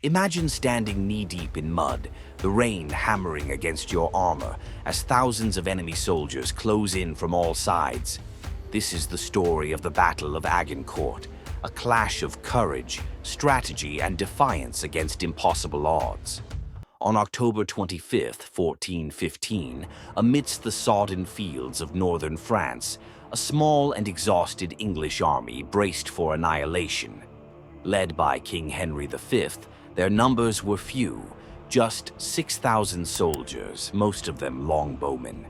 Imagine standing knee-deep in mud, the rain hammering against your armor as thousands of enemy soldiers close in from all sides. This is the story of the Battle of Agincourt, a clash of courage, strategy, and defiance against impossible odds. On October 25, 1415, amidst the sodden fields of northern France, a small and exhausted English army braced for annihilation. Led by King Henry V, their numbers were few, just 6,000 soldiers, most of them longbowmen.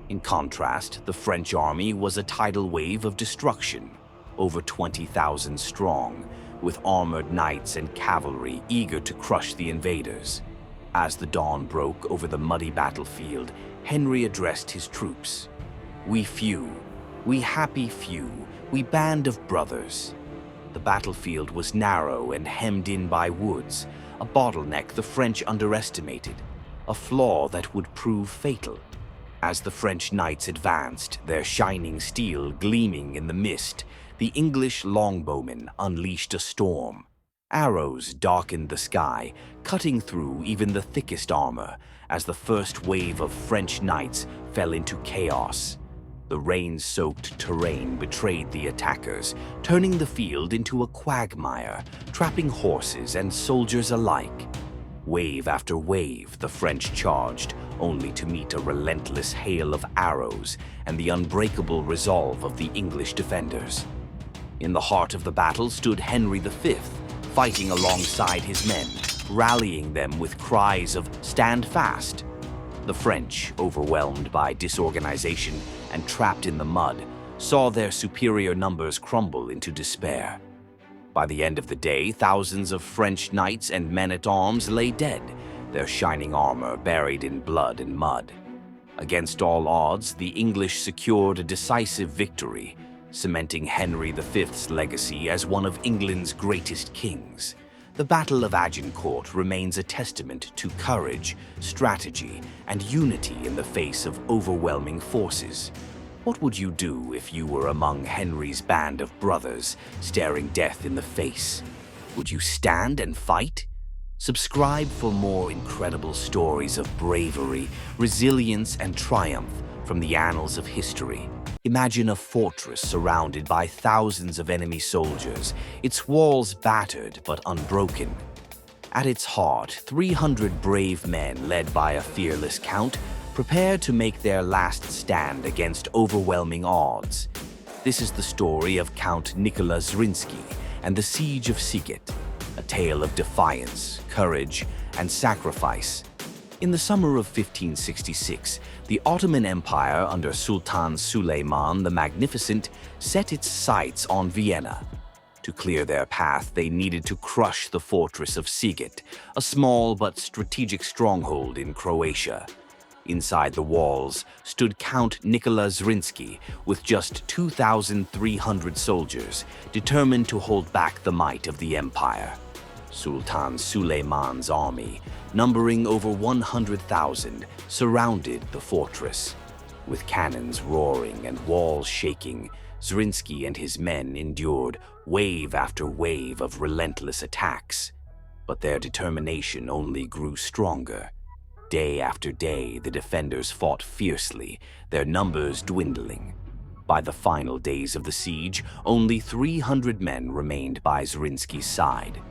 In contrast, the French army was a tidal wave of destruction, over 20,000 strong, with armored knights and cavalry eager to crush the invaders. As the dawn broke over the muddy battlefield, Henry addressed his troops. "We few, we happy few, we band of brothers." The battlefield was narrow and hemmed in by woods, a bottleneck the French underestimated, a flaw that would prove fatal. As the French knights advanced, their shining steel gleaming in the mist, the English longbowmen unleashed a storm. Arrows darkened the sky, cutting through even the thickest armor as the first wave of French knights fell into chaos. The rain-soaked terrain betrayed the attackers, turning the field into a quagmire, trapping horses and soldiers alike. Wave after wave, the French charged, only to meet a relentless hail of arrows and the unbreakable resolve of the English defenders. In the heart of the battle stood Henry V, fighting alongside his men, rallying them with cries of "Stand fast!" The French, overwhelmed by disorganization and trapped in the mud, saw their superior numbers crumble into despair. By the end of the day, thousands of French knights and men-at-arms lay dead, their shining armor buried in blood and mud. Against all odds, the English secured a decisive victory, cementing Henry V's legacy as one of England's greatest kings. The Battle of Agincourt remains a testament to courage, strategy, and unity in the face of overwhelming forces. What would you do if you were among Henry's band of brothers, staring death in the face? Would you stand and fight? Subscribe for more incredible stories of bravery, resilience, and triumph from the annals of history. Imagine a fortress surrounded by thousands of enemy soldiers, its walls battered but unbroken. At its heart, 300 brave men led by a fearless count, prepared to make their last stand against overwhelming odds. This is the story of Count Nikola Zrinski and the Siege of Siget, a tale of defiance, courage, and sacrifice. In the summer of 1566, the Ottoman Empire under Sultan Süleyman the Magnificent set its sights on Vienna. To clear their path, they needed to crush the fortress of Siget, a small but strategic stronghold in Croatia. Inside the walls stood Count Nikola Zrinski with just 2,300 soldiers, determined to hold back the might of the empire. Sultan Süleyman's army, numbering over 100,000, surrounded the fortress. With cannons roaring and walls shaking, Zrinski and his men endured wave after wave of relentless attacks. But their determination only grew stronger. Day after day, the defenders fought fiercely, their numbers dwindling. By the final days of the siege, only 300 men remained by Zrinski's side.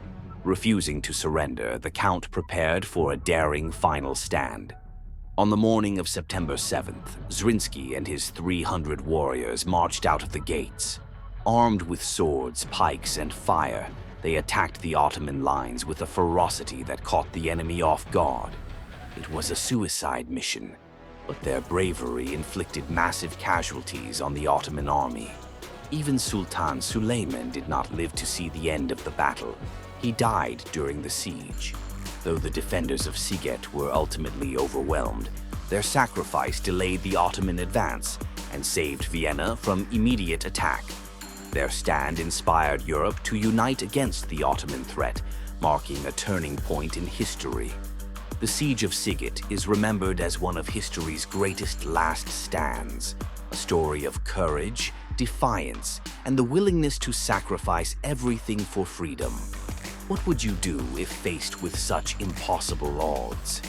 Refusing to surrender, the Count prepared for a daring final stand. On the morning of September 7th, Zrinski and his 300 warriors marched out of the gates. Armed with swords, pikes, and fire, they attacked the Ottoman lines with a ferocity that caught the enemy off guard. It was a suicide mission, but their bravery inflicted massive casualties on the Ottoman army. Even Sultan Süleyman did not live to see the end of the battle. He died during the siege. Though the defenders of Siget were ultimately overwhelmed, their sacrifice delayed the Ottoman advance and saved Vienna from immediate attack. Their stand inspired Europe to unite against the Ottoman threat, marking a turning point in history. The Siege of Siget is remembered as one of history's greatest last stands, a story of courage, defiance, and the willingness to sacrifice everything for freedom. What would you do if faced with such impossible odds?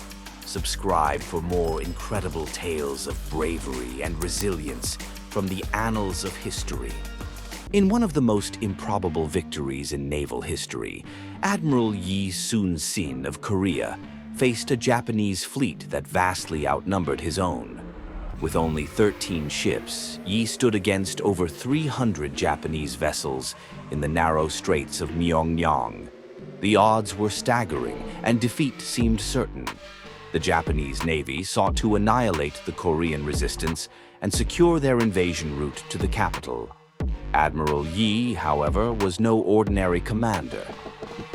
Subscribe for more incredible tales of bravery and resilience from the annals of history. In one of the most improbable victories in naval history, Admiral Yi Sun-sin of Korea faced a Japanese fleet that vastly outnumbered his own. With only 13 ships, Yi stood against over 300 Japanese vessels in the narrow straits of Myeongnyang. The odds were staggering, and defeat seemed certain. The Japanese Navy sought to annihilate the Korean resistance and secure their invasion route to the capital. Admiral Yi, however, was no ordinary commander.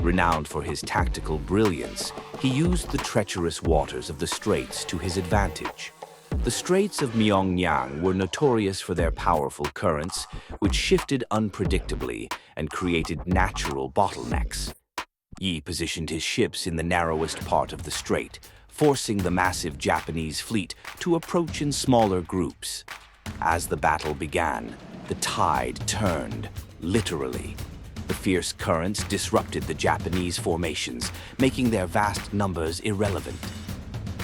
Renowned for his tactical brilliance, he used the treacherous waters of the straits to his advantage. The Straits of Myeongnyang were notorious for their powerful currents, which shifted unpredictably and created natural bottlenecks. Yi positioned his ships in the narrowest part of the strait, forcing the massive Japanese fleet to approach in smaller groups. As the battle began, the tide turned, literally. The fierce currents disrupted the Japanese formations, making their vast numbers irrelevant.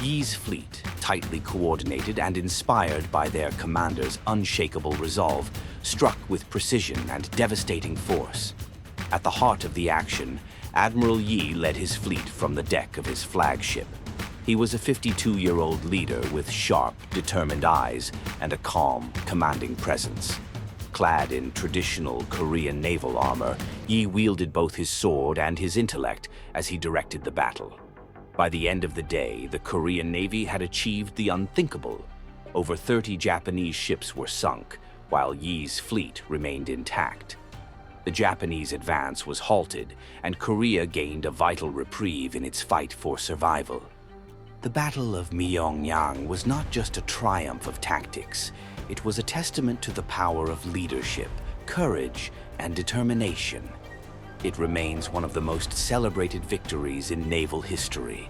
Yi's fleet, tightly coordinated and inspired by their commander's unshakable resolve, struck with precision and devastating force. At the heart of the action, Admiral Yi led his fleet from the deck of his flagship. He was a 52-year-old leader with sharp, determined eyes and a calm, commanding presence. Clad in traditional Korean naval armor, Yi wielded both his sword and his intellect as he directed the battle. By the end of the day, the Korean Navy had achieved the unthinkable. Over 30 Japanese ships were sunk, while Yi's fleet remained intact. The Japanese advance was halted, and Korea gained a vital reprieve in its fight for survival. The Battle of Myeongnyang was not just a triumph of tactics. It was a testament to the power of leadership, courage, and determination. It remains one of the most celebrated victories in naval history,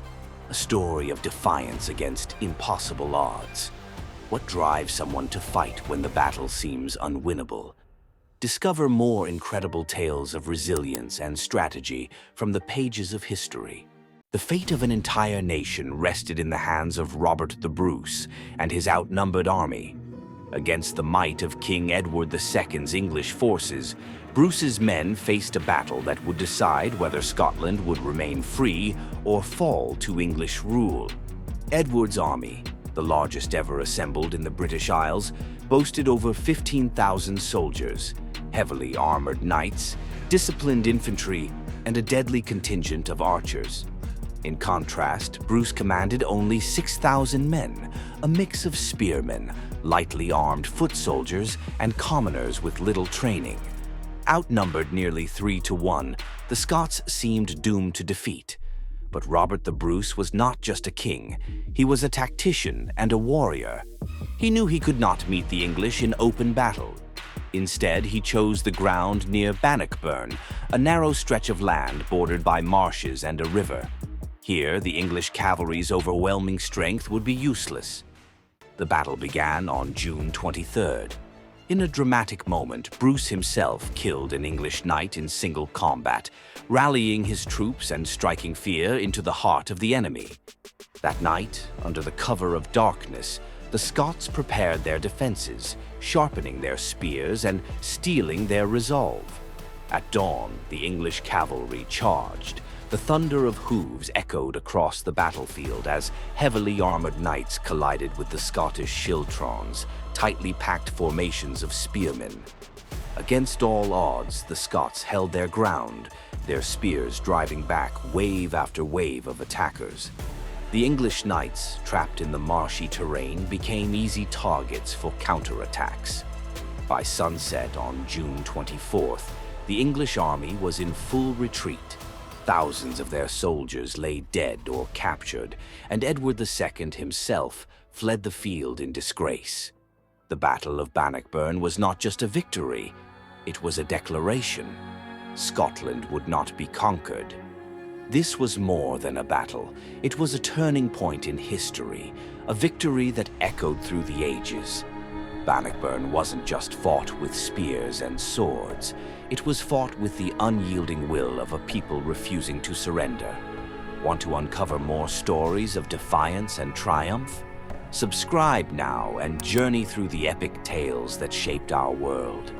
a story of defiance against impossible odds. What drives someone to fight when the battle seems unwinnable? Discover more incredible tales of resilience and strategy from the pages of history. The fate of an entire nation rested in the hands of Robert the Bruce and his outnumbered army. Against the might of King Edward II's English forces, Bruce's men faced a battle that would decide whether Scotland would remain free or fall to English rule. Edward's army, the largest ever assembled in the British Isles, boasted over 15,000 soldiers, heavily armored knights, disciplined infantry, and a deadly contingent of archers. In contrast, Bruce commanded only 6,000 men, a mix of spearmen, lightly armed foot soldiers, and commoners with little training. Outnumbered nearly 3-1, the Scots seemed doomed to defeat. But Robert the Bruce was not just a king, he was a tactician and a warrior. He knew he could not meet the English in open battle. Instead, he chose the ground near Bannockburn, a narrow stretch of land bordered by marshes and a river. Here, the English cavalry's overwhelming strength would be useless. The battle began on June 23rd. In a dramatic moment, Bruce himself killed an English knight in single combat, rallying his troops and striking fear into the heart of the enemy. That night, under the cover of darkness, the Scots prepared their defenses, sharpening their spears and steeling their resolve. At dawn, the English cavalry charged. The thunder of hooves echoed across the battlefield as heavily armored knights collided with the Scottish schildtrons, tightly packed formations of spearmen. Against all odds, the Scots held their ground, their spears driving back wave after wave of attackers. The English knights, trapped in the marshy terrain, became easy targets for counterattacks. By sunset on June 24th, the English army was in full retreat. Thousands of their soldiers lay dead or captured, and Edward II himself fled the field in disgrace. The Battle of Bannockburn was not just a victory, it was a declaration. Scotland would not be conquered. This was more than a battle. It was a turning point in history, a victory that echoed through the ages. Bannockburn wasn't just fought with spears and swords. It was fought with the unyielding will of a people refusing to surrender. Want to uncover more stories of defiance and triumph? Subscribe now and journey through the epic tales that shaped our world.